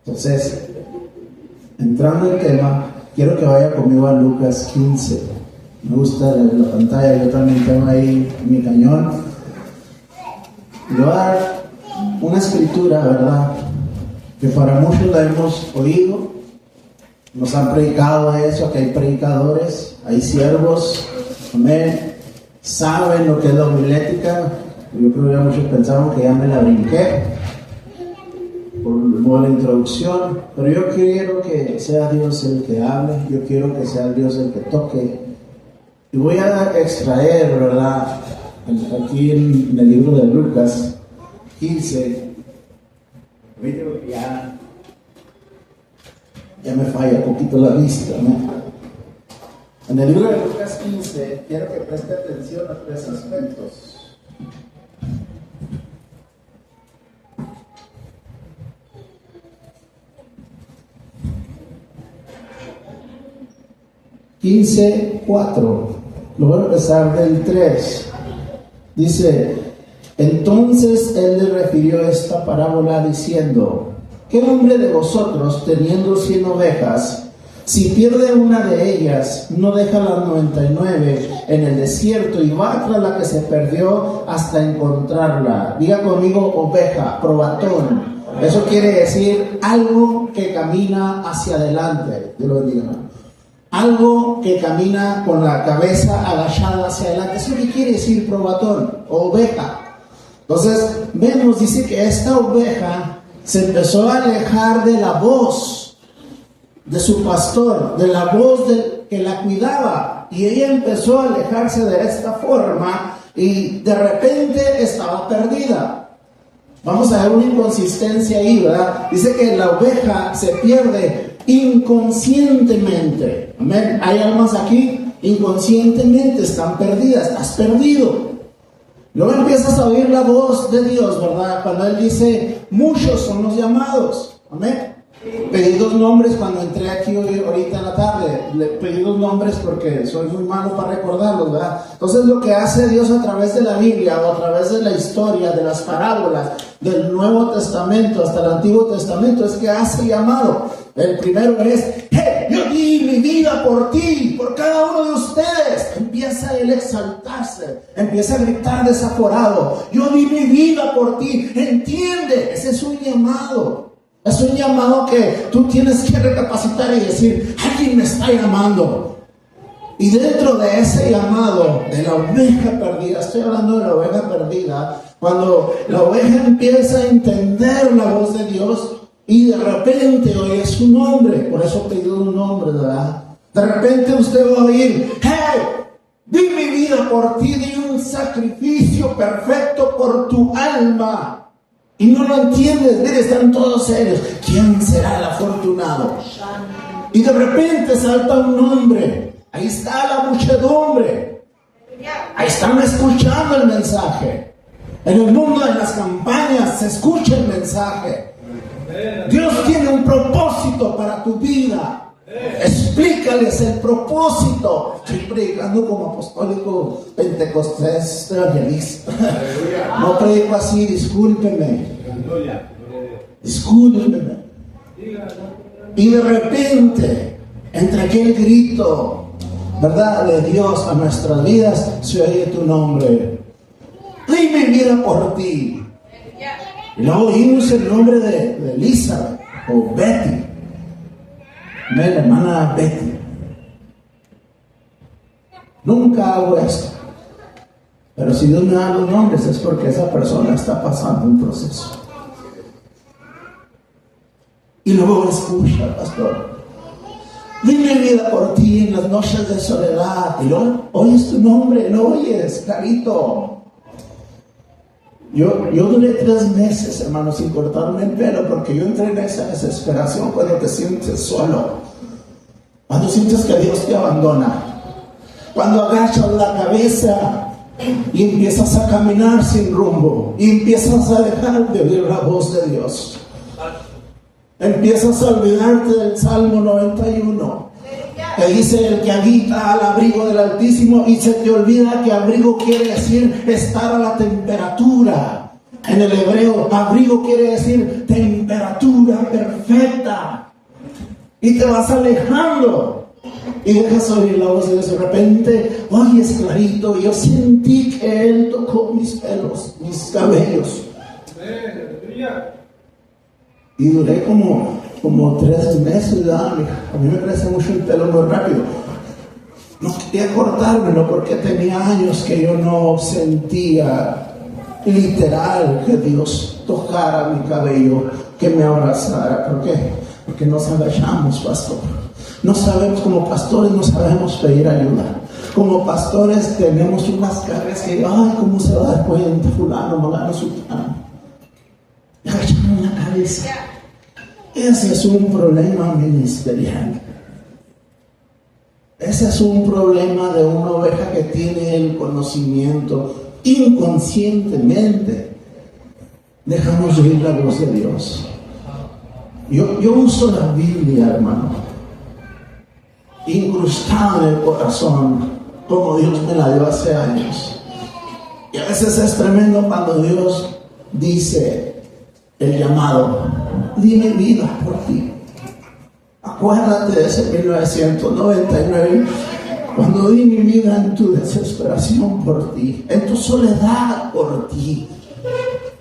Entonces, entrando en tema, quiero que vaya conmigo a Lucas 15. Me gusta la pantalla, yo también tengo ahí mi cañón. Le voy a dar una escritura, ¿verdad?, que para muchos la hemos oído, nos han predicado de eso, que hay predicadores, hay siervos, amén, saben lo que es la homilética. Yo creo que ya muchos pensaron que ya me la brinqué por modo de introducción, pero yo quiero que sea Dios el que hable, yo quiero que sea Dios el que toque, y voy a extraer, ¿verdad?, aquí en el libro de Lucas 15. Ya me falla un poquito la vista, ¿no? En el libro de Lucas 15 quiero que preste atención a 3 aspectos. (15:4) Lo voy a empezar del 3. Dice: entonces él le refirió esta parábola diciendo: ¿qué hombre de vosotros, teniendo 100 ovejas, si pierde una de ellas, no deja las 99 en el desierto y va tras la que se perdió hasta encontrarla? Diga conmigo: oveja, probatón. Eso quiere decir algo que camina hacia adelante. Dios lo bendiga. Algo que camina con la cabeza agachada hacia adelante. Eso que quiere decir probatón o oveja. Entonces vemos, dice que esta oveja se empezó a alejar de la voz de su pastor, de la voz que la cuidaba, y ella empezó a alejarse de esta forma y de repente estaba perdida. Vamos a ver una inconsistencia ahí, ¿verdad? Dice que la oveja se pierde inconscientemente. Amén. Hay almas aquí inconscientemente están perdidas. Estás perdido. Luego empiezas a oír la voz de Dios, ¿verdad? Cuando Él dice: muchos son los llamados. Amén. Pedí 2 nombres cuando entré aquí ahorita en la tarde. Le pedí 2 nombres porque soy muy malo para recordarlos, ¿verdad? Entonces lo que hace Dios a través de la Biblia o a través de la historia, de las parábolas, del Nuevo Testamento hasta el Antiguo Testamento, es que hace llamado. El primero es: hey, yo di mi vida por ti, por cada uno de ustedes. Empieza él a exaltarse, empieza a gritar desaforado: yo di mi vida por ti. Entiende, ese es un llamado. Es un llamado que tú tienes que recapacitar y decir: alguien me está llamando. Y dentro de ese llamado de la oveja perdida, estoy hablando de la oveja perdida, cuando la oveja empieza a entender la voz de Dios y de repente oye su nombre, por eso pedí un nombre, ¿verdad? De repente usted va a oír: hey, di mi vida por ti, di un sacrificio perfecto por tu alma. Y no lo entiendes, mire, están todos serios. ¿Quién será el afortunado? Y de repente salta un nombre. Ahí está la muchedumbre. Ahí están escuchando el mensaje. En el mundo de las campañas se escucha el mensaje. Dios tiene un propósito para tu vida. Explícales el propósito. Estoy predicando como apostólico pentecostés evangelista. No predico así, discúlpeme. Y de repente, entre aquel grito, ¿verdad?, de Dios a nuestras vidas, se oye tu nombre: di mi vida por ti. Y luego oímos el nombre de Elizabeth o Betty. Mi hermana Betty. Nunca hago esto, pero si Dios me da los nombres es porque esa persona está pasando un proceso. Y luego escucha, pastor: di mi vida por ti en las noches de soledad. Y luego oyes tu nombre, lo oyes clarito. Yo duré 3 meses, hermano, sin cortarme el pelo, porque yo entré en esa desesperación cuando te sientes solo, cuando sientes que Dios te abandona, cuando agachas la cabeza y empiezas a caminar sin rumbo y empiezas a dejar de oír la voz de Dios. Empiezas a olvidarte del Salmo 91, que dice: el que habita al abrigo del Altísimo, y se te olvida que abrigo quiere decir estar a la temperatura. En el hebreo, abrigo quiere decir temperatura perfecta. Y te vas alejando y dejas oír la voz de Dios. De repente oyes clarito. Yo sentí que Él tocó mis pelos, mis cabellos. Y duré como 3 meses. A mí me crece mucho el pelo muy rápido. No quería cortármelo porque tenía años que yo no sentía literal que Dios tocara mi cabello, que me abrazara. ¿Por qué? Porque nos agachamos, pastor. No sabemos, como pastores no sabemos pedir ayuda. Como pastores tenemos unas cargas que, ay, ¿cómo se va a dar cuenta fulano, mangano, sultano? Agachamos la cabeza. Ese es un problema ministerial. Ese es un problema de una oveja que tiene el conocimiento. Inconscientemente dejamos de oír la voz de Dios. Yo uso la Biblia, hermano, incrustada en el corazón, como Dios me la dio hace años. Y a veces es tremendo cuando Dios dice el llamado: di mi vida por ti. Acuérdate de ese 1999, cuando di mi vida en tu desesperación por ti, en tu soledad por ti.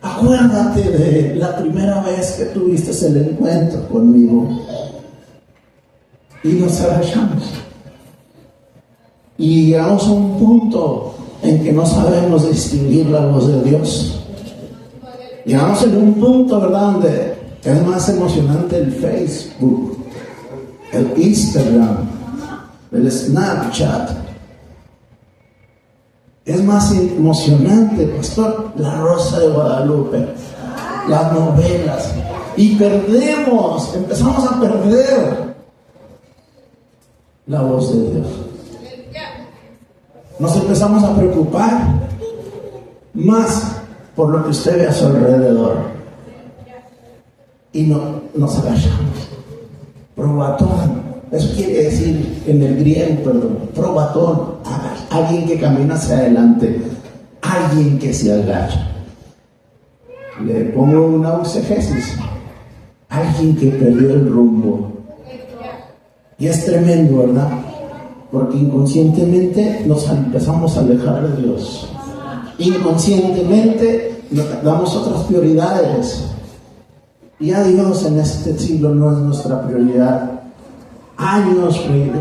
Acuérdate de la primera vez que tuviste el encuentro conmigo. Y nos agachamos. Y llegamos a un punto en que no sabemos distinguir la voz de Dios. Llegamos en un punto, ¿verdad?, donde es más emocionante el Facebook, el Instagram, el Snapchat. Es más emocionante, pastor, La Rosa de Guadalupe, las novelas. Y empezamos a perder la voz de Dios. Nos empezamos a preocupar más por lo que usted ve a su alrededor. Y nos agachamos. Probatón. Eso quiere decir en el griego, probatón, alguien que camina hacia adelante, alguien que se agacha. Le pongo una exégesis: alguien que perdió el rumbo. Y es tremendo, ¿verdad? Porque inconscientemente nos empezamos a alejar de Dios. Inconscientemente nos damos otras prioridades. Y a Dios en este siglo no es nuestra prioridad. Años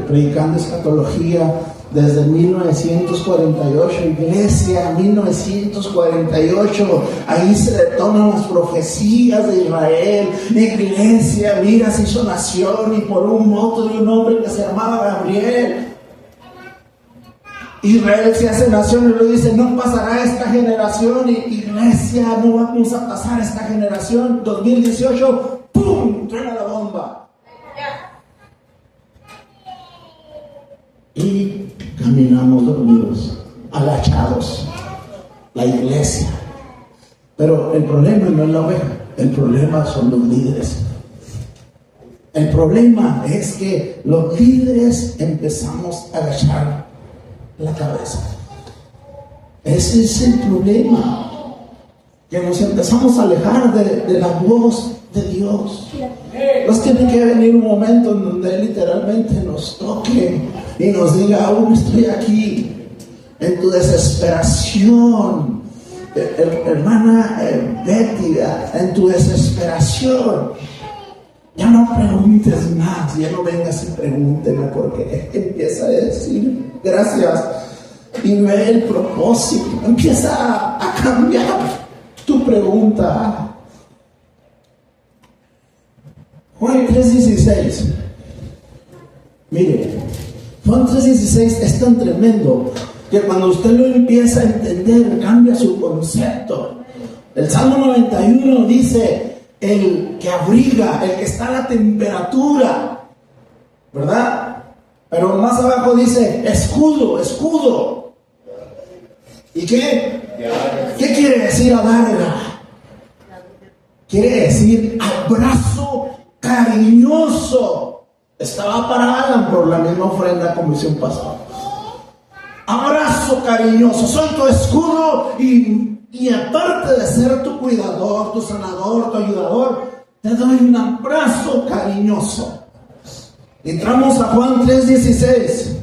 predicando escatología, desde 1948, iglesia, 1948, ahí se detonan las profecías de Israel. Iglesia, mira, se hizo nación, y por un voto de un hombre que se llamaba Gabriel, Israel se hace nación, y lo dice: no pasará esta generación. Y iglesia, no vamos a pasar esta generación. 2018, ¡pum!, truena la bomba. Y caminamos dormidos, agachados, la iglesia. Pero el problema no es la oveja, el problema son los líderes. El problema es que los líderes empezamos a agachar la cabeza. Ese es el problema, que nos empezamos a alejar de la voz de Dios. Nos tiene que venir un momento en donde Él literalmente nos toque y nos diga: aún estoy aquí en tu desesperación, hermana Betty, en tu desesperación. Ya no preguntes más, ya no vengas y pregúnteme, porque empieza a decir gracias y ve el propósito. Empieza a cambiar tu pregunta. Juan 3:16. Mire, Juan 3:16 es tan tremendo que cuando usted lo empieza a entender, cambia su concepto. El Salmo 91 dice: el que abriga, el que está a la temperatura, ¿verdad? Pero más abajo dice: escudo, escudo. ¿Y qué? ¿Qué quiere decir adarga? Quiere decir abrazo cariñoso. Estaba para Alan por la misma ofrenda como hizo un pastor. Abrazo cariñoso. Soy tu escudo y Y aparte de ser tu cuidador, tu sanador, tu ayudador, te doy un abrazo cariñoso. Entramos a Juan 3:16.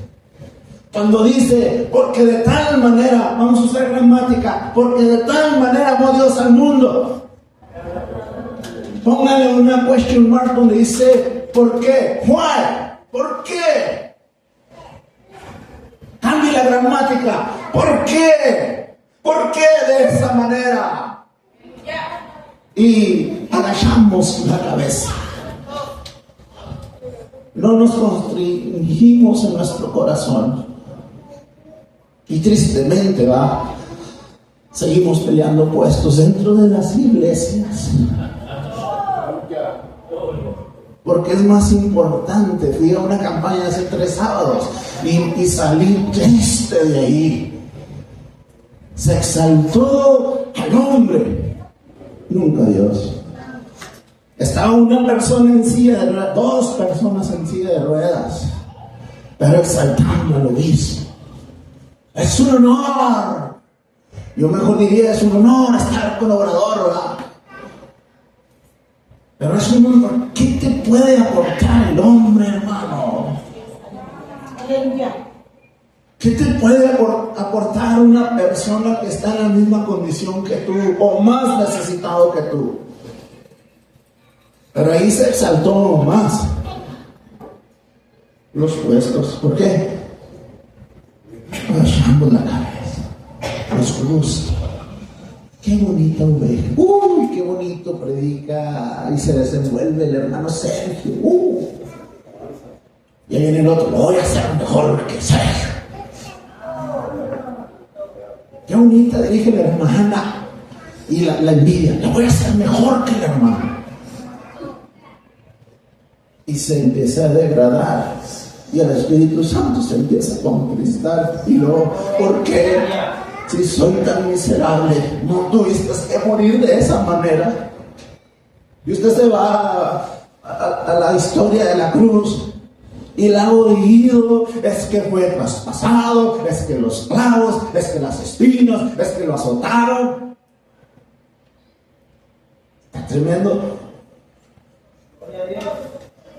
Cuando dice, porque de tal manera, vamos a usar gramática, porque de tal manera amó Dios al mundo. Póngale una question mark donde dice, ¿por qué? Why? ¿Por qué? Cambie la gramática. ¿Por qué? ¿Por qué de esa manera? Y agachamos la cabeza. No nos constringimos en nuestro corazón. Y tristemente, seguimos peleando puestos dentro de las iglesias. Porque es más importante. Fui a una campaña hace 3 sábados y salí triste de ahí. Se exaltó al hombre, nunca a Dios. Estaba una persona en silla de ruedas, 2 personas en silla de ruedas, pero exaltando al obispo. Es un honor. Yo mejor diría, es un honor estar con Obrador, ¿verdad? Pero es un honor. ¿Qué te puede aportar el hombre, hermano? ¿Qué te puede aportar una persona que está en la misma condición que tú o más necesitado que tú? Pero ahí se exaltó más los puestos. ¿Por qué? Agachamos la cabeza. Nos gusta. Qué bonita oveja. Uy, qué bonito predica y se desenvuelve el hermano Sergio. Y ahí viene el otro. Voy a ser mejor que Sergio. Qué bonita dirige la hermana. Y la envidia. La voy a hacer mejor que la hermana. Y se empieza a degradar. Y el Espíritu Santo se empieza a contristar. Y luego, ¿por qué? Si soy tan miserable, no tuviste que morir de esa manera. Y usted se va a la historia de la cruz. Y el lado oído es que fue traspasado, es que los clavos, es que las espinas, es que lo azotaron. Está tremendo.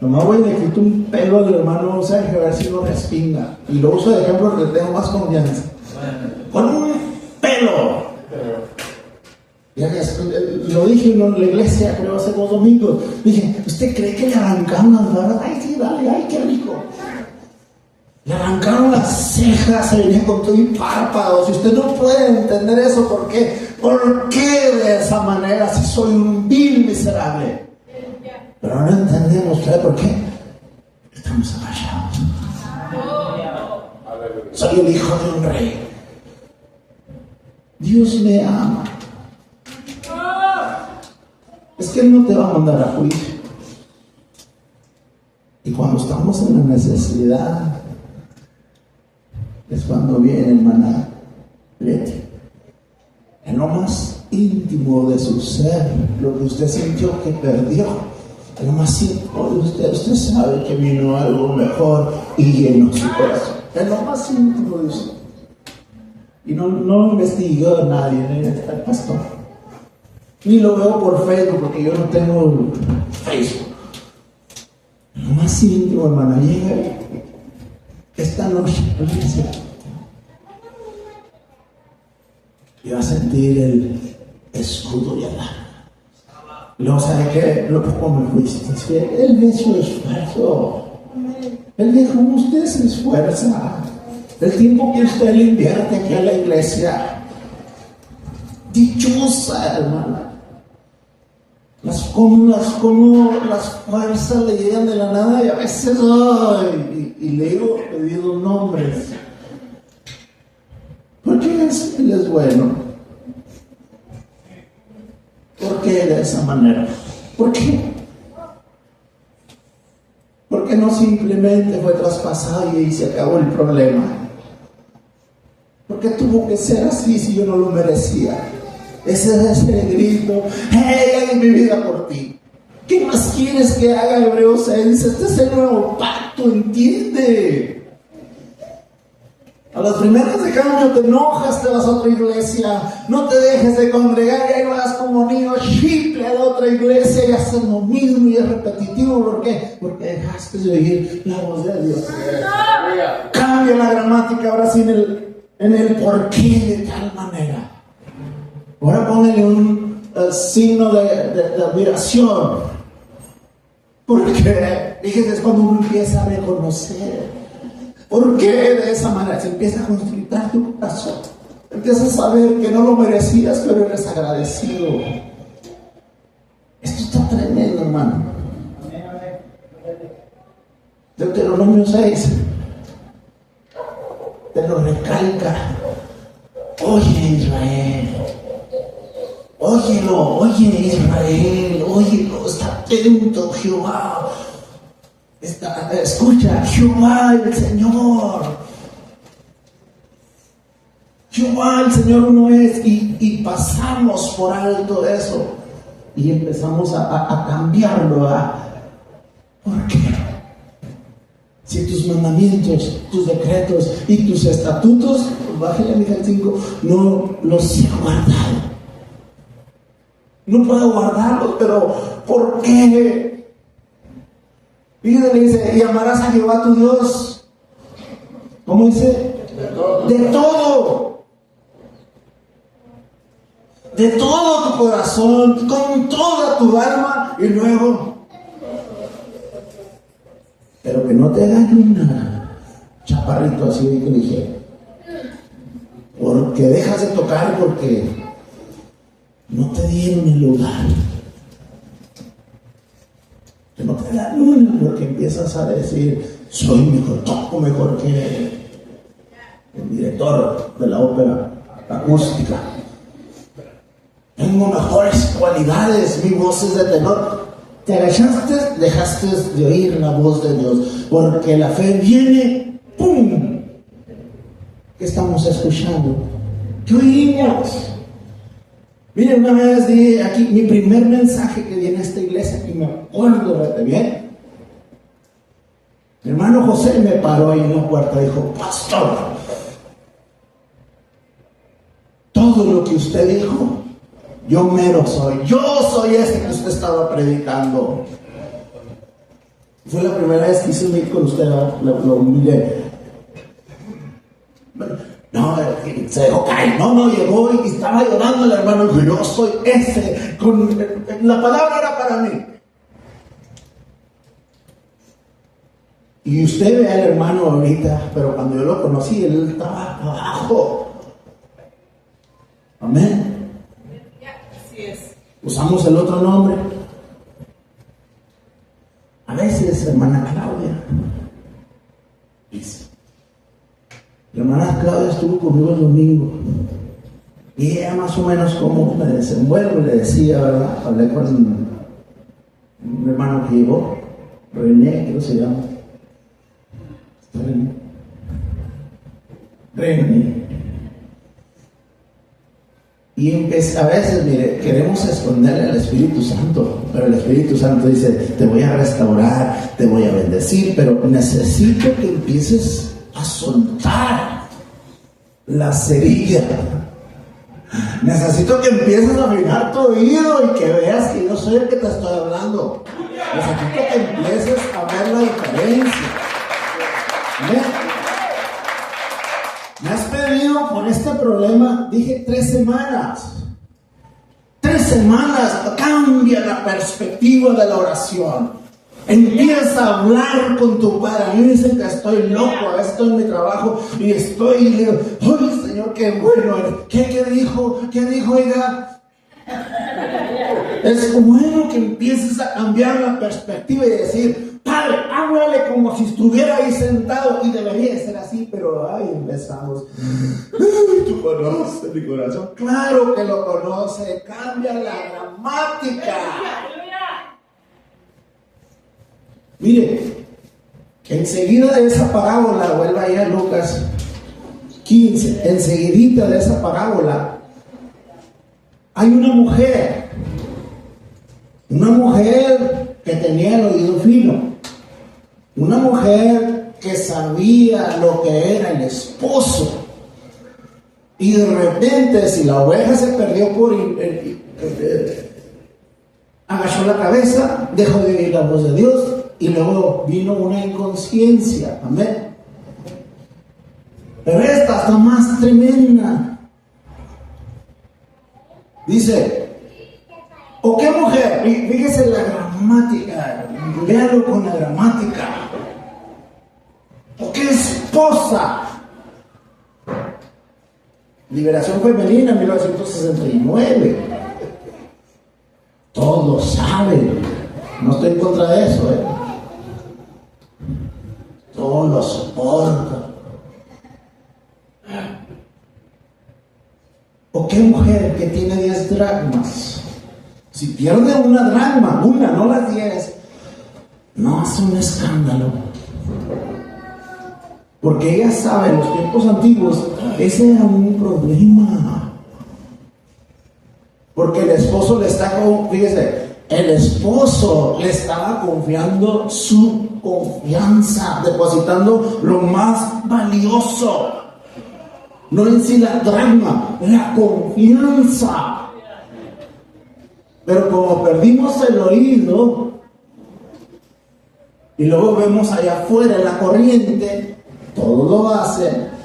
Nomás voy y le quito un pelo al hermano Sergio a ver si lo respinga. Y lo uso de ejemplo porque tengo más confianza. Con un pelo. Lo dije en la iglesia, creo, hace 2 domingos. Dije, ¿usted cree que le arrancaron las barbas? Ay, sí, dale, ay, qué rico. Le arrancaron las cejas, se venía con todo y párpados. Y usted no puede entender eso. ¿Por qué? ¿Por qué de esa manera si soy un vil miserable? Pero no entendemos, ¿sabe por qué? Estamos agachados. Soy el hijo de un rey. Dios me ama. Es que Él no te va a mandar a juicio. Y cuando estamos en la necesidad, es cuando viene, hermana Leti, en lo más íntimo de su ser, lo que usted sintió que perdió, en lo más íntimo de usted sabe que vino algo mejor y llenó su corazón. En lo más íntimo de usted. Y no investigó a nadie, ni está el pastor. Ni lo veo por Facebook, porque yo no tengo Facebook. Lo más íntimo, hermana, llega esta noche, y va a sentir el escudo y el arma. Luego, ¿sabe qué? Lo poco me fuiste. Es que Él ve su esfuerzo. Él dijo, usted se esfuerza. El tiempo que usted le invierte aquí a la iglesia. Dichosa, hermana. Como las fuerzas le llegan de la nada y a veces y le digo pedido nombres. Porque Él es bueno. ¿Por qué de esa manera? ¿Por qué? Porque no simplemente fue traspasado y se acabó el problema. Porque tuvo que ser así si yo no lo merecía. Ese es el grito. ¡Hey, hay mi vida por ti! ¿Qué más quieres que haga? Hebreos 6 dice, este es el nuevo pacto, entiende. A las primeras de cambio te enojas, te vas a otra iglesia, no te dejes de congregar y ahí vas como niño chicle a la otra iglesia y haces lo mismo y es repetitivo. ¿Por qué? Porque dejaste de oír la voz de Dios. Cambia la gramática ahora sí en el por qué de tal manera. Ahora póngale un signo de admiración. Porque, fíjese, es cuando uno empieza a reconocer. ¿Por qué de esa manera? Se empieza a constritar tu corazón. Empiezas a saber que no lo merecías, pero eres agradecido. Esto está tremendo, hermano. Deuteronomio 6 te lo recalca. Oye, Israel. Óyelo, oye, Israel. Óyelo, está atento, Jehová. Escucha, Jehová el Señor. Jehová el Señor uno es. Y pasamos por alto eso. Y empezamos a cambiarlo. ¿Por qué? Si tus mandamientos, tus decretos y tus estatutos, bájale a Miqueas 5, no los he guardado. No puedo guardarlos, pero ¿por qué? Fíjate, le dice, y amarás a Jehová tu Dios. ¿Cómo dice? De todo. De todo tu corazón, con toda tu alma. Y luego, pero que no te hagas una chaparrito así que dije. Porque dejas de tocar porque no te dieron el lugar. Que no te dan una porque empiezas a decir, soy mejor, toco mejor que el director de la ópera acústica. Tengo mejores cualidades, mi voz es de tenor. Te agachaste, dejaste de oír la voz de Dios, porque la fe viene, ¡pum! ¿Qué estamos escuchando? ¿Qué oímos? Mire, una vez di aquí mi primer mensaje que di en esta iglesia, y me acuerdo de bien. Mi hermano José me paró ahí en la puerta y dijo, pastor, todo lo que usted dijo, yo mero soy. Yo soy ese que usted estaba predicando. Fue la primera vez que hice un con usted, lo humillé. No, se dejó caer. No, llegó y estaba llorando el hermano y dijo, yo soy ese. La palabra era para mí. Y usted ve al hermano ahorita, pero cuando yo lo conocí, él estaba abajo. Amén. Así es. Usamos el otro nombre. A veces, hermana Claudia, dice, la hermana Claudia estuvo conmigo el domingo. Y ella más o menos como me desenvuelvo, le decía, ¿verdad? Hablé con un hermano que llegó, René, creo que se llama. René. Y a veces, mire, queremos esconderle al Espíritu Santo, pero el Espíritu Santo dice, te voy a restaurar, te voy a bendecir, pero necesito que empieces a soltar la cerilla. Necesito que empieces a afinar tu oído y que veas que yo soy el que te estoy hablando. Necesito que empieces a ver la diferencia. Me has pedido por este problema, dije 3 semanas. 3 semanas, cambia la perspectiva de la oración. Empieza a hablar con tu padre. A mí me dicen que estoy loco, a veces estoy en mi trabajo y estoy, y digo, ¡ay, Señor, qué bueno eres! ¿Qué dijo? ¿Qué dijo, oiga? Es bueno que empieces a cambiar la perspectiva y decir, Padre, háblale como si estuviera ahí sentado, y debería ser así, pero ay, empezamos. Ay, tú conoces mi corazón. Claro que lo conoce. Cambia la gramática. Mire, enseguida de esa parábola, vuelva ahí a Lucas 15, enseguidita de esa parábola, hay una mujer que tenía el oído fino, una mujer que sabía lo que era el esposo. Y de repente, si la oveja se perdió agachó la cabeza, dejó de oír la voz de Dios y luego vino una inconsciencia. Amén. Pero esta está más tremenda. Dice, ¿o qué mujer? Fíjese la gramática, véalo con la gramática. ¿O qué esposa? Liberación Femenina, 1969. Todos saben. No estoy en contra de eso, Todos lo soportan. ¿O qué mujer que tiene 10 dracmas? Si pierde una dracma, no las 10, no hace un escándalo. Porque ella sabe, en los tiempos antiguos, ese era un problema. Porque el esposo le está, fíjese, el esposo le estaba confiando su confianza, depositando lo más valioso. No en sí la drama, la confianza. Pero como perdimos el oído, y luego vemos allá afuera en la corriente, todos lo hacen,